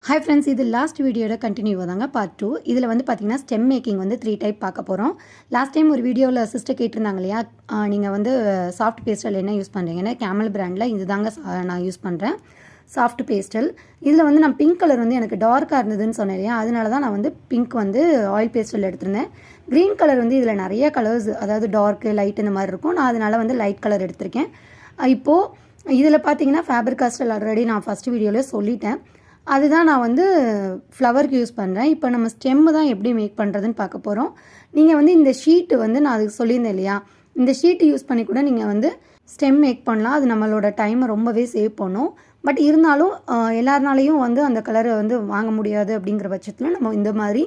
Hi friends, இது last வீடியோட continue தாங்க பார்ட் 2. இதில் வந்து பார்த்தீங்கன்னா ஸ்டெம் மேக்கிங் வந்து 3 டைப் பார்க்க போகிறோம். லாஸ்ட் டைம் ஒரு வீடியோவில் சிஸ்டர் கேட்டிருந்தாங்க இல்லையா, நீங்கள் வந்து சாஃப்ட் பேஸ்டல் என்ன யூஸ் பண்ணுறீங்கன்னா கேமல் பிராண்டில் இது தாங்க நான் யூஸ் பண்ணுறேன் சாஃப்ட் பேஸ்டல். இதில் வந்து நான் பிங்க் கலர் வந்து எனக்கு டார்க்காக இருந்ததுன்னு சொன்னேன் இல்லையா, அதனால தான் நான் வந்து பிங்க் வந்து ஆயில் பேஸ்டல் எடுத்திருந்தேன். க்ரீன் கலர் வந்து இதில் நிறைய கலர்ஸ், அதாவது டார்க்கு லைட் இந்த மாதிரி இருக்கும். நான் அதனால் வந்து லைட் கலர் எடுத்திருக்கேன். இப்போது இதில் பார்த்தீங்கன்னா ஃபேபர் காஸ்டல் ஆல்ரெடி நான் ஃபஸ்ட் வீடியோவிலே சொல்லிட்டேன். அதுதான் நான் வந்து ஃப்ளவருக்கு யூஸ் பண்ணுறேன். இப்போ நம்ம ஸ்டெம்மு தான் எப்படி மேக் பண்ணுறதுன்னு பார்க்க போகிறோம். நீங்கள் வந்து இந்த ஷீட்டு வந்து நான் அதுக்கு சொல்லியிருந்தேன் இல்லையா, இந்த ஷீட்டு யூஸ் பண்ணி கூட நீங்கள் வந்து ஸ்டெம் மேக் பண்ணலாம். அது நம்மளோட டைமை ரொம்பவே சேவ் பண்ணும். பட் இருந்தாலும் எல்லாருனாலையும் வந்து அந்த கலரை வந்து வாங்க முடியாது. அப்படிங்கிற பட்சத்தில் நம்ம இந்த மாதிரி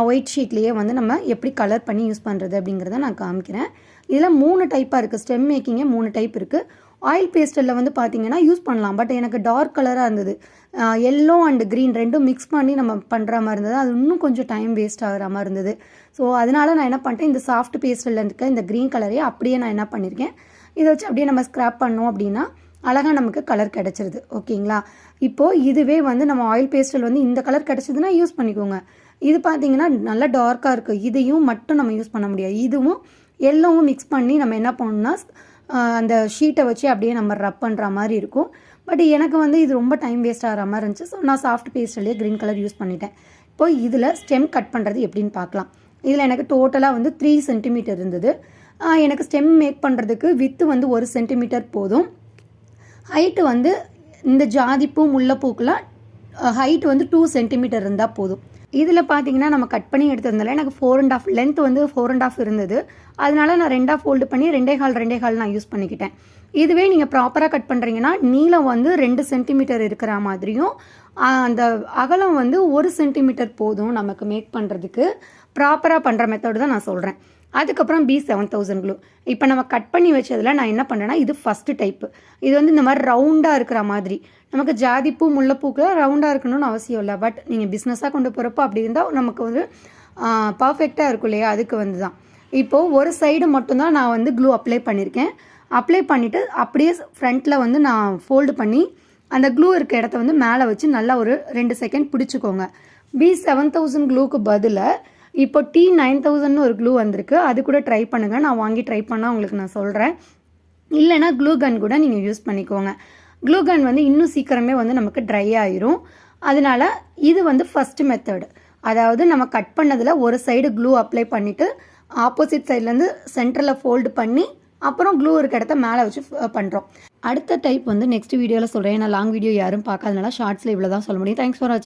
ஒயிட் ஷீட்லேயே வந்து நம்ம எப்படி கலர் பண்ணி யூஸ் பண்ணுறது அப்படிங்கிறத நான் காமிக்கிறேன். இதில் 3 டைப்பாக இருக்குது. ஸ்டெம் மேக்கிங்கே 3 டைப் இருக்குது. ஆயில் பேஸ்டலில் வந்து பார்த்தீங்கன்னா யூஸ் பண்ணலாம். பட் எனக்கு டார்க் கலராக இருந்தது. எல்லோ அண்ட் க்ரீன் ரெண்டும் மிக்ஸ் பண்ணி நம்ம பண்ணுற மாதிரி இருந்தது. அது இன்னும் கொஞ்சம் டைம் வேஸ்ட் ஆகிற மாதிரி இருந்தது. ஸோ அதனால் நான் என்ன பண்ணிட்டேன், இந்த சாஃப்ட் பேஸ்டலில் இருக்க இந்த க்ரீன் கலரையே அப்படியே நான் என்ன பண்ணியிருக்கேன், இதை வச்சு அப்படியே நம்ம ஸ்க்ராப் பண்ணோம் அப்படின்னா அழகாக நமக்கு கலர் கிடச்சிருது. ஓகேங்களா? இப்போது இதுவே வந்து நம்ம ஆயில் பேஸ்டல் வந்து இந்த கலர் கிடச்சிதுன்னா யூஸ் பண்ணிக்கோங்க. இது பார்த்தீங்கன்னா நல்லா டார்க்காக இருக்குது. இதையும் மட்டும் நம்ம யூஸ் பண்ண முடியாது. இதுவும் எல்லோவும் மிக்ஸ் பண்ணி நம்ம என்ன பண்ணணும்னா அந்த ஷீட்டை வச்சு அப்படியே நம்ம ரப் பண்ணுற மாதிரி இருக்கும். பட் எனக்கு வந்து இது ரொம்ப டைம் வேஸ்ட் ஆகிற மாதிரி இருந்துச்சு. ஸோ நான் சாஃப்ட் பேஸ்டல்லே க்ரீன் கலர் யூஸ் பண்ணிட்டேன். இப்போ இதில் ஸ்டெம் கட் பண்ணுறது எப்படின்னு பார்க்கலாம். இதில் எனக்கு டோட்டலாக வந்து 3 சென்டிமீட்டர் இருந்தது. எனக்கு ஸ்டெம் மேக் பண்ணுறதுக்கு வித்து வந்து 1 சென்டிமீட்டர் போதும். ஹைட்டு வந்து இந்த ஜாதிப்பூ முல்லைப்பூக்கெலாம் ஹைட்டு வந்து 2 சென்டிமீட்டர் இருந்தால் போதும். இதில் பார்த்தீங்கன்னா நம்ம கட் பண்ணி எடுத்ததுனால எனக்கு 4.5 லென்த் வந்து 4.5 இருந்தது. அதனால நான் 2 ஃபோல்டு பண்ணி 2.25 நான் யூஸ் பண்ணிக்கிட்டேன். இதுவே நீங்கள் ப்ராப்பராக கட் பண்ணுறீங்கன்னா நீளம் வந்து 2 சென்டிமீட்டர் இருக்கிற மாதிரியும் அந்த அகலம் வந்து 1 சென்டிமீட்டர் போதும் நமக்கு மேக் பண்ணுறதுக்கு. ப்ராப்பராக பண்ணுற மெத்தட் தான் நான் சொல்கிறேன். அதுக்கப்புறம் B7000 க்ளூ. இப்போ நம்ம கட் பண்ணி வச்சதில் நான் என்ன பண்ணுறேன்னா, இது ஃபஸ்ட்டு டைப்பு. இது வந்து இந்த மாதிரி ரவுண்டாக இருக்கிற மாதிரி. நமக்கு ஜாதிப்பூ முல்லைப்பூக்கு ரவுண்டாக இருக்கணும்னு அவசியம் இல்லை. பட் நீங்கள் பிஸ்னஸாக கொண்டு போகிறப்போ அப்படி இருந்தால் நமக்கு வந்து பர்ஃபெக்டாக இருக்கும் இல்லையா, அதுக்கு வந்து தான். இப்போது ஒரு சைடு மட்டும்தான் நான் வந்து க்ளூ அப்ளை பண்ணியிருக்கேன். அப்ளை பண்ணிவிட்டு அப்படியே ஃப்ரண்ட்டில் வந்து நான் ஃபோல்டு பண்ணி அந்த க்ளூ இருக்க இடத்த வந்து மேலே வச்சு நல்லா ஒரு 2 செகண்ட் பிடிச்சிக்கோங்க. B7000 க்ளூக்கு பதிலாக இப்போ T9000 ஒரு க்ளூ வந்திருக்கு. அது கூட ட்ரை பண்ணுங்கள். நான் வாங்கி ட்ரை பண்ணால் உங்களுக்கு நான் சொல்கிறேன். இல்லைனா க்ளூ கன் கூட நீங்கள் யூஸ் பண்ணிக்கோங்க. க்ளூ கன் வந்து இன்னும் சீக்கிரமே வந்து நமக்கு ட்ரை ஆயிரும். அதனால இது வந்து ஃபஸ்ட்டு மெத்தடு. அதாவது நம்ம கட் பண்ணதில் ஒரு சைடு க்ளூ அப்ளை பண்ணிவிட்டு ஆப்போசிட் சைட்லேருந்து சென்டரில் ஃபோல்டு பண்ணி அப்புறம் க்ளூ இருக்க இடத்த மேலே வச்சு பண்ணுறோம். அடுத்த டைப் வந்து நெக்ஸ்ட் வீடியோவில் சொல்கிறேன். ஏன்னா லாங் வீடியோ யாரும் பார்க்காதனால ஷார்ட்ஸில் இவ்வளோ தான் சொல்ல முடியும். தேங்க்ஸ் ஃபார் வாட்சிங்.